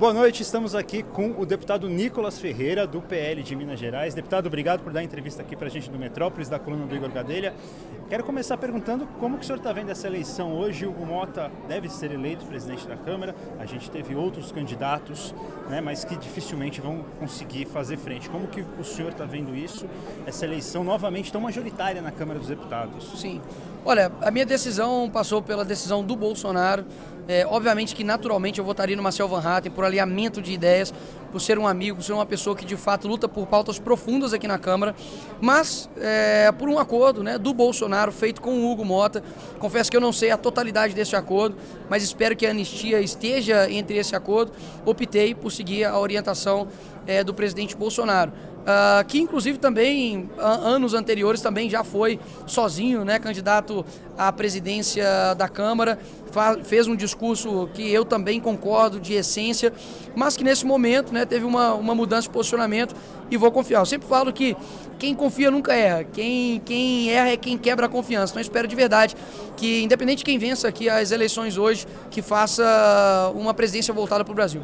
Boa noite, estamos aqui com o deputado Nicolas Ferreira, do PL de Minas Gerais. Deputado, obrigado por dar entrevista aqui para a gente do Metrópolis, da coluna do Igor Gadelha. Quero começar perguntando como que o senhor está vendo essa eleição hoje. O Mota deve ser eleito presidente da Câmara, a gente teve outros candidatos, né, mas que dificilmente vão conseguir fazer frente. Como que o senhor está vendo isso, essa eleição novamente tão majoritária na Câmara dos Deputados? Sim. Olha, a minha decisão passou pela decisão do Bolsonaro. Obviamente que naturalmente eu votaria no Marcel Van Hatten por alinhamento de ideias, por ser um amigo, por ser uma pessoa que de fato luta por pautas profundas aqui na Câmara, mas por um acordo, né, do Bolsonaro feito com o Hugo Mota. Confesso que eu não sei a totalidade desse acordo, mas espero que a anistia esteja entre esse acordo. Optei por seguir a orientação do presidente Bolsonaro. Que inclusive também, anos anteriores, também já foi sozinho, né, candidato à presidência da Câmara, fez um discurso que eu também concordo de essência, mas que nesse momento, né, teve uma mudança de posicionamento e vou confiar. Eu sempre falo que quem confia nunca erra, quem erra é quem quebra a confiança. Então eu espero de verdade que, independente de quem vença aqui as eleições hoje, que faça uma presidência voltada para o Brasil.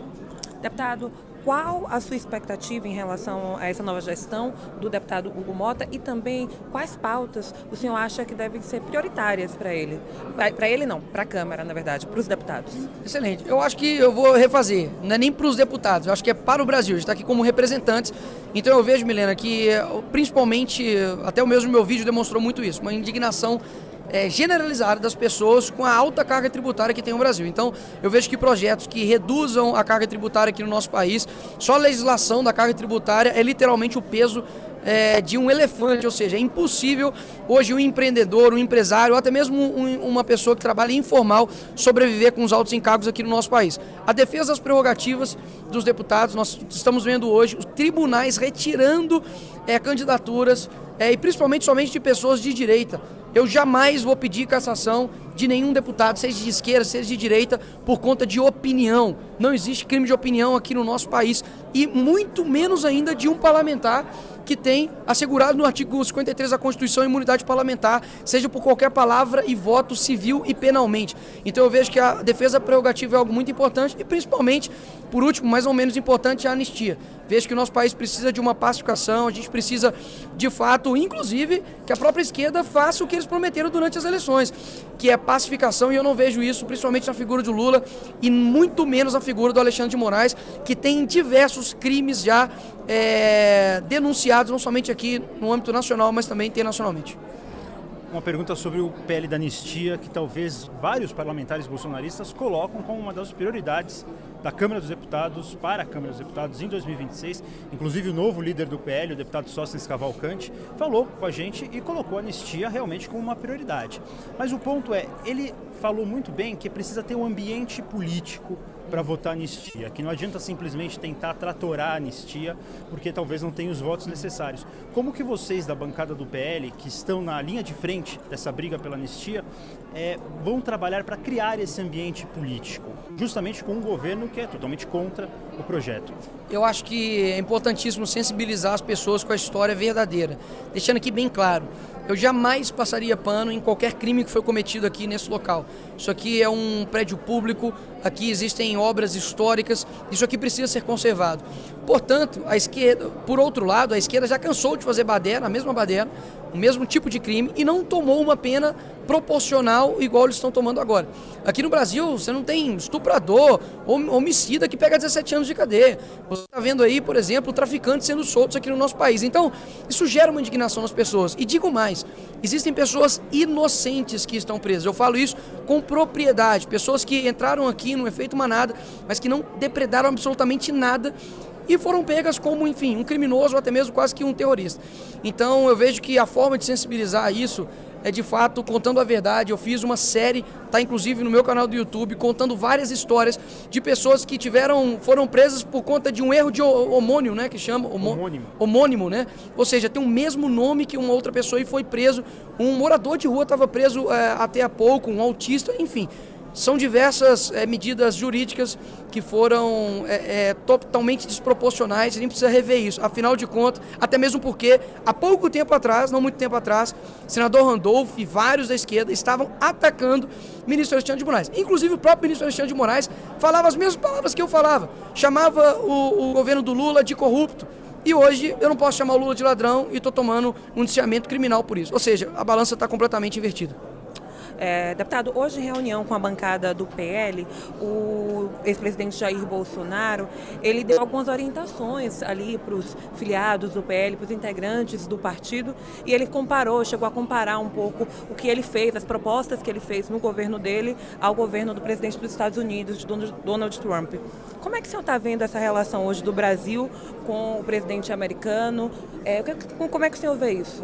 Deputado, qual a sua expectativa em relação a essa nova gestão do deputado Hugo Mota e também quais pautas o senhor acha que devem ser prioritárias para ele? Para ele não, para a Câmara, na verdade, para os deputados. Excelente. Eu acho que eu vou refazer, não é nem para os deputados, eu acho que é para o Brasil, a gente está aqui como representantes. Então eu vejo, Milena, que principalmente, até o mesmo meu vídeo demonstrou muito isso, uma indignação generalizada das pessoas com a alta carga tributária que tem o Brasil. Então, eu vejo que projetos que reduzam a carga tributária aqui no nosso país, só a legislação da carga tributária é literalmente o peso de um elefante, ou seja, é impossível hoje um empreendedor, um empresário, ou até mesmo uma pessoa que trabalha informal sobreviver com os altos encargos aqui no nosso país. A defesa das prerrogativas dos deputados, nós estamos vendo hoje os tribunais retirando candidaturas e principalmente somente de pessoas de direita. Eu jamais vou pedir cassação de nenhum deputado, seja de esquerda, seja de direita, por conta de opinião. Não existe crime de opinião aqui no nosso país e muito menos ainda de um parlamentar que tem assegurado no artigo 53 da Constituição a imunidade parlamentar, seja por qualquer palavra e voto civil e penalmente. Então eu vejo que a defesa prerrogativa é algo muito importante e principalmente, por último, mais ou menos importante, a anistia. Vejo que o nosso país precisa de uma pacificação, a gente precisa, de fato, inclusive, que a própria esquerda faça o que eles prometeram durante as eleições, que é pacificação, e eu não vejo isso, principalmente na figura do Lula e muito menos na figura do Alexandre de Moraes, que tem diversos crimes já denunciados, não somente aqui no âmbito nacional, mas também internacionalmente. Uma pergunta sobre o PL da anistia, que talvez vários parlamentares bolsonaristas colocam como uma das prioridades da Câmara dos Deputados para a Câmara dos Deputados em 2026. Inclusive o novo líder do PL, o deputado Sóstenes Cavalcante, falou com a gente e colocou a anistia realmente como uma prioridade. Mas o ponto é, ele falou muito bem que precisa ter um ambiente político para votar anistia, que não adianta simplesmente tentar tratorar a anistia, porque talvez não tenha os votos necessários. Como que vocês da bancada do PL, que estão na linha de frente dessa briga pela anistia, vão trabalhar para criar esse ambiente político, justamente com um governo que é totalmente contra o projeto? Eu acho que é importantíssimo sensibilizar as pessoas com a história verdadeira, deixando aqui bem claro, eu jamais passaria pano em qualquer crime que foi cometido aqui nesse local. Isso aqui é um prédio público, aqui existem obras históricas, isso aqui precisa ser conservado. Portanto, a esquerda, por outro lado, a esquerda já cansou de fazer baderna, a mesma baderna, o mesmo tipo de crime e não tomou uma pena proporcional igual eles estão tomando agora. Aqui no Brasil, você não tem estuprador ou homicida que pega 17 anos de cadeia. Você está vendo aí, por exemplo, traficantes sendo soltos aqui no nosso país. Então, isso gera uma indignação nas pessoas. E digo mais, existem pessoas inocentes que estão presas. Eu falo isso com propriedade. Pessoas que entraram aqui no efeito manada, mas que não depredaram absolutamente nada e foram pegas como, enfim, um criminoso ou até mesmo quase que um terrorista. Então eu vejo que a forma de sensibilizar isso é de fato contando a verdade. Eu fiz uma série, tá inclusive no meu canal do YouTube, contando várias histórias de pessoas que foram presas por conta de um erro de homônimo, né, que chama homônimo, né? Ou seja, tem o mesmo nome que uma outra pessoa e foi preso. Um morador de rua estava preso até há pouco, um autista, enfim. São diversas medidas jurídicas que foram totalmente desproporcionais, a gente precisa rever isso. Afinal de contas, até mesmo porque há pouco tempo atrás, não muito tempo atrás, senador Randolph e vários da esquerda estavam atacando o ministro Alexandre de Moraes. Inclusive o próprio ministro Alexandre de Moraes falava as mesmas palavras que eu falava, chamava o governo do Lula de corrupto. E hoje eu não posso chamar o Lula de ladrão e estou tomando um indiciamento criminal por isso. Ou seja, a balança está completamente invertida. Deputado, hoje em reunião com a bancada do PL, o ex-presidente Jair Bolsonaro, ele deu algumas orientações ali para os filiados do PL, para os integrantes do partido, e ele chegou a comparar um pouco o que ele fez, as propostas que ele fez no governo dele ao governo do presidente dos Estados Unidos, Donald Trump. Como é que o senhor está vendo essa relação hoje do Brasil com o presidente americano? Como é que o senhor vê isso?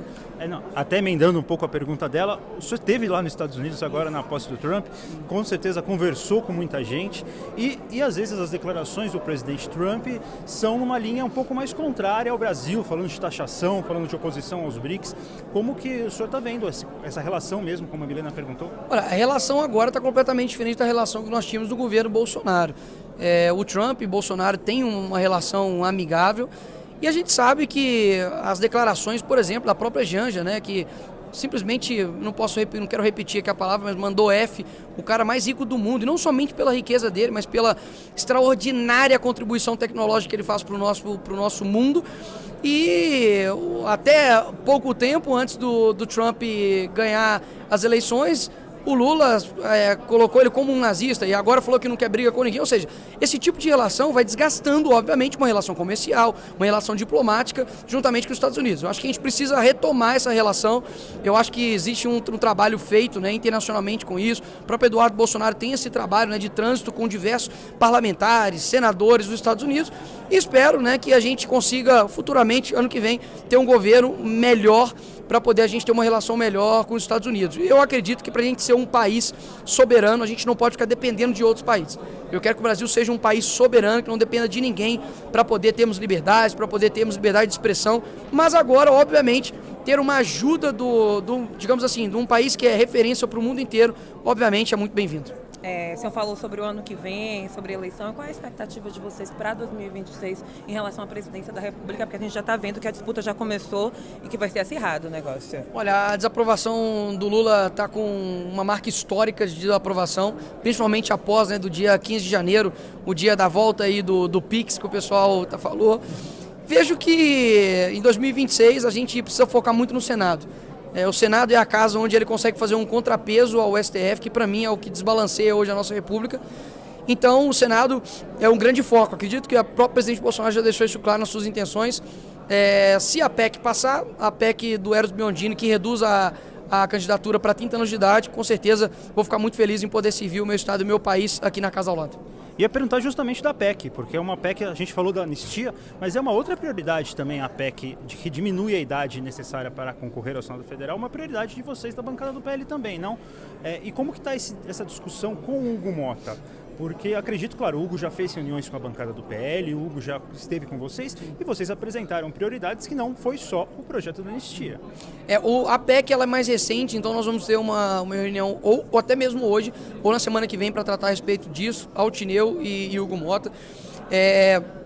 Até emendando um pouco a pergunta dela, o senhor esteve lá nos Estados Unidos agora na posse do Trump, com certeza conversou com muita gente e às vezes as declarações do presidente Trump são numa linha um pouco mais contrária ao Brasil, falando de taxação, falando de oposição aos BRICS. Como que o senhor está vendo essa relação mesmo, como a Milena perguntou? Olha, a relação agora está completamente diferente da relação que nós tínhamos do governo Bolsonaro. O Trump e Bolsonaro têm uma relação amigável. E a gente sabe que as declarações, por exemplo, da própria Janja, né, que simplesmente, não quero repetir aqui a palavra, mas mandou F, o cara mais rico do mundo, e não somente pela riqueza dele, mas pela extraordinária contribuição tecnológica que ele faz para o nosso mundo. E até pouco tempo antes do Trump ganhar as eleições, o Lula colocou ele como um nazista e agora falou que não quer briga com ninguém. Ou seja, esse tipo de relação vai desgastando, obviamente, uma relação comercial, uma relação diplomática, juntamente com os Estados Unidos. Eu acho que a gente precisa retomar essa relação. Eu acho que existe um trabalho feito, né, internacionalmente com isso. O próprio Eduardo Bolsonaro tem esse trabalho, né, de trânsito com diversos parlamentares, senadores dos Estados Unidos. E espero, né, que a gente consiga futuramente, ano que vem, ter um governo melhor para poder a gente ter uma relação melhor com os Estados Unidos. Eu acredito que para a gente ser um país soberano, a gente não pode ficar dependendo de outros países. Eu quero que o Brasil seja um país soberano, que não dependa de ninguém para poder termos liberdade, para poder termos liberdade de expressão, mas agora, obviamente, ter uma ajuda digamos assim, de um país que é referência para o mundo inteiro, obviamente é muito bem-vindo. O senhor falou sobre o ano que vem, sobre a eleição. Qual é a expectativa de vocês para 2026 em relação à presidência da República? Porque a gente já está vendo que a disputa já começou e que vai ser acirrado o negócio. Olha, a desaprovação do Lula está com uma marca histórica de desaprovação, principalmente após, né, do dia 15 de janeiro, o dia da volta aí do PIX, que o pessoal falou. Vejo que em 2026 a gente precisa focar muito no Senado. O Senado é a casa onde ele consegue fazer um contrapeso ao STF, que para mim é o que desbalanceia hoje a nossa República. Então o Senado é um grande foco. Acredito que a própria presidente Bolsonaro já deixou isso claro nas suas intenções. Se a PEC passar, a PEC do Eros Biondini, que reduz a candidatura para 30 anos de idade, com certeza vou ficar muito feliz em poder servir o meu estado e o meu país aqui na casa ao lado. Ia perguntar justamente da PEC, porque é uma PEC, a gente falou da anistia, mas é uma outra prioridade também a PEC, que diminui a idade necessária para concorrer ao Senado Federal, uma prioridade de vocês da bancada do PL também, não? E como que está essa discussão com o Hugo Mota? Porque acredito, claro, o Hugo já fez reuniões com a bancada do PL, o Hugo já esteve com vocês e vocês apresentaram prioridades que não foi só o projeto da anistia. A PEC ela é mais recente, então nós vamos ter uma reunião ou até mesmo hoje ou na semana que vem para tratar a respeito disso, Altineu e Hugo Mota.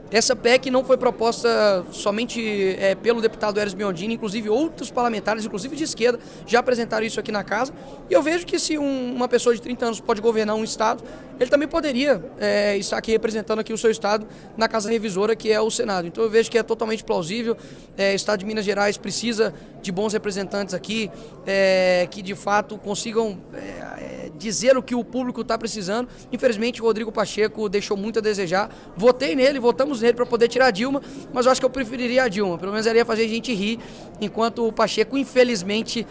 Essa PEC não foi proposta somente pelo deputado Eros Biondini, inclusive outros parlamentares, inclusive de esquerda, já apresentaram isso aqui na casa. E eu vejo que se uma pessoa de 30 anos pode governar um estado, ele também poderia estar aqui representando aqui o seu estado na casa revisora, que é o Senado. Então eu vejo que é totalmente plausível. O estado de Minas Gerais precisa de bons representantes aqui, que de fato consigam dizer o que o público está precisando. Infelizmente o Rodrigo Pacheco deixou muito a desejar. Votamos nele para poder tirar a Dilma, mas eu acho que eu preferiria a Dilma. Pelo menos ela ia fazer a gente rir, enquanto o Pacheco, infelizmente,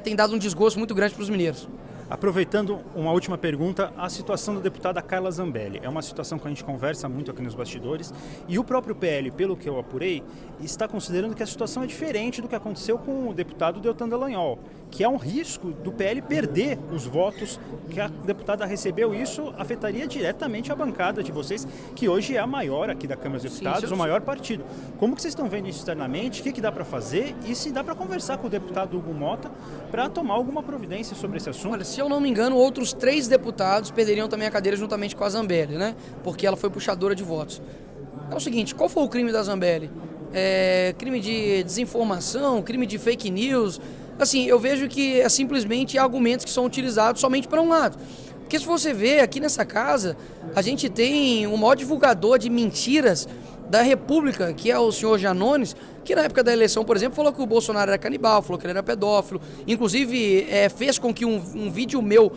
tem dado um desgosto muito grande para os mineiros. Aproveitando uma última pergunta, a situação da deputada Carla Zambelli. É uma situação que a gente conversa muito aqui nos bastidores e o próprio PL, pelo que eu apurei, está considerando que a situação é diferente do que aconteceu com o deputado Deltan Dallagnol, que há um risco do PL perder os votos que a deputada recebeu. Isso afetaria diretamente a bancada de vocês, que hoje é a maior aqui da Câmara dos Deputados, o maior partido. Como que vocês estão vendo isso externamente? O que dá para fazer? E se dá para conversar com o deputado Hugo Motta para tomar alguma providência sobre esse assunto? Olha, se eu não me engano, outros 3 deputados perderiam também a cadeira juntamente com a Zambelli, né? Porque ela foi puxadora de votos. É o seguinte, qual foi o crime da Zambelli? Crime de desinformação, crime de fake news? Assim, eu vejo que é simplesmente argumentos que são utilizados somente para um lado. Porque se você vê aqui nessa casa, a gente tem o maior divulgador de mentiras da República, que é o senhor Janones, que na época da eleição, por exemplo, falou que o Bolsonaro era canibal, falou que ele era pedófilo, inclusive fez com que um vídeo meu,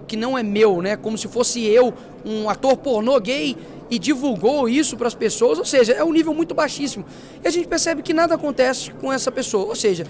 que não é meu, né, como se fosse eu, um ator pornô gay, e divulgou isso para as pessoas, ou seja, é um nível muito baixíssimo. E a gente percebe que nada acontece com essa pessoa, ou seja,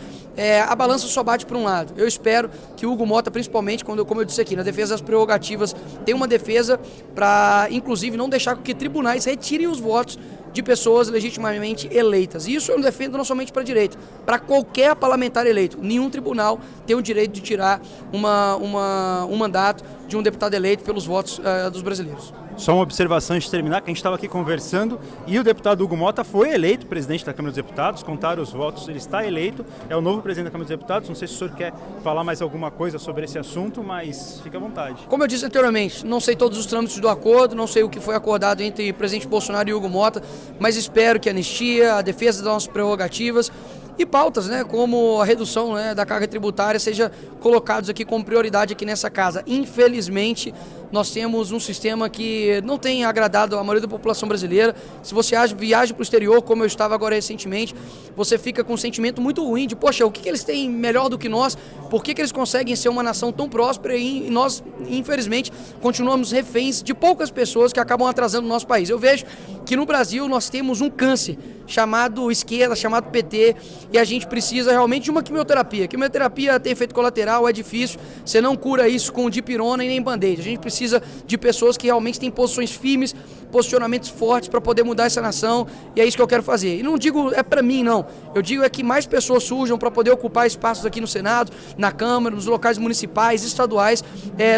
a balança só bate para um lado. Eu espero que o Hugo Motta, principalmente, como eu disse aqui, na defesa das prerrogativas, tenha uma defesa para, inclusive, não deixar que tribunais retirem os votos de pessoas legitimamente eleitas. E isso eu defendo não somente para a direita, para qualquer parlamentar eleito. Nenhum tribunal tem o direito de tirar um mandato de um deputado eleito pelos votos dos brasileiros. Só uma observação antes de terminar, que a gente estava aqui conversando e o deputado Hugo Motta foi eleito presidente da Câmara dos Deputados, contaram os votos, ele está eleito, é o novo presidente da Câmara dos Deputados. Não sei se o senhor quer falar mais alguma coisa sobre esse assunto, mas fica à vontade. Como eu disse anteriormente, não sei todos os trâmites do acordo, não sei o que foi acordado entre o presidente Bolsonaro e Hugo Motta, mas espero que a anistia, a defesa das nossas prerrogativas e pautas, né, como a redução, né, da carga tributária, seja colocados aqui como prioridade aqui nessa casa. Infelizmente, nós temos um sistema que não tem agradado a maioria da população brasileira. Se você viaja para o exterior, como eu estava agora recentemente, você fica com um sentimento muito ruim de, poxa, o que eles têm melhor do que nós? Por que eles conseguem ser uma nação tão próspera e nós, infelizmente, continuamos reféns de poucas pessoas que acabam atrasando o nosso país? Eu vejo que no Brasil nós temos um câncer chamado esquerda, chamado PT, e a gente precisa realmente de uma quimioterapia. Quimioterapia tem efeito colateral, é difícil, você não cura isso com dipirona e nem band-aid. A gente precisa de pessoas que realmente têm posições firmes, posicionamentos fortes para poder mudar essa nação, e é isso que eu quero fazer. E não digo é para mim, não. Eu digo é que mais pessoas surjam para poder ocupar espaços aqui no Senado, na Câmara, nos locais municipais, estaduais,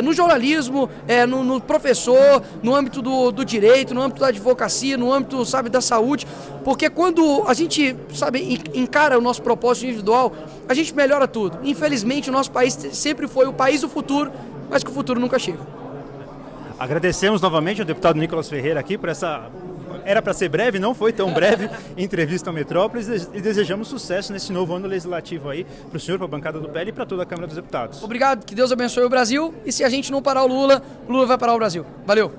no jornalismo, no professor, no âmbito do direito, no âmbito da advocacia, no âmbito, sabe, da saúde, porque quando a gente, sabe, encara o nosso propósito individual, a gente melhora tudo. Infelizmente, o nosso país sempre foi o país do futuro, mas que o futuro nunca chega. Agradecemos novamente ao deputado Nicolas Ferreira aqui por essa, era para ser breve, não foi tão breve, entrevista ao Metrópolis, e desejamos sucesso nesse novo ano legislativo aí para o senhor, para a bancada do PL e para toda a Câmara dos Deputados. Obrigado, que Deus abençoe o Brasil, e se a gente não parar o Lula vai parar o Brasil. Valeu!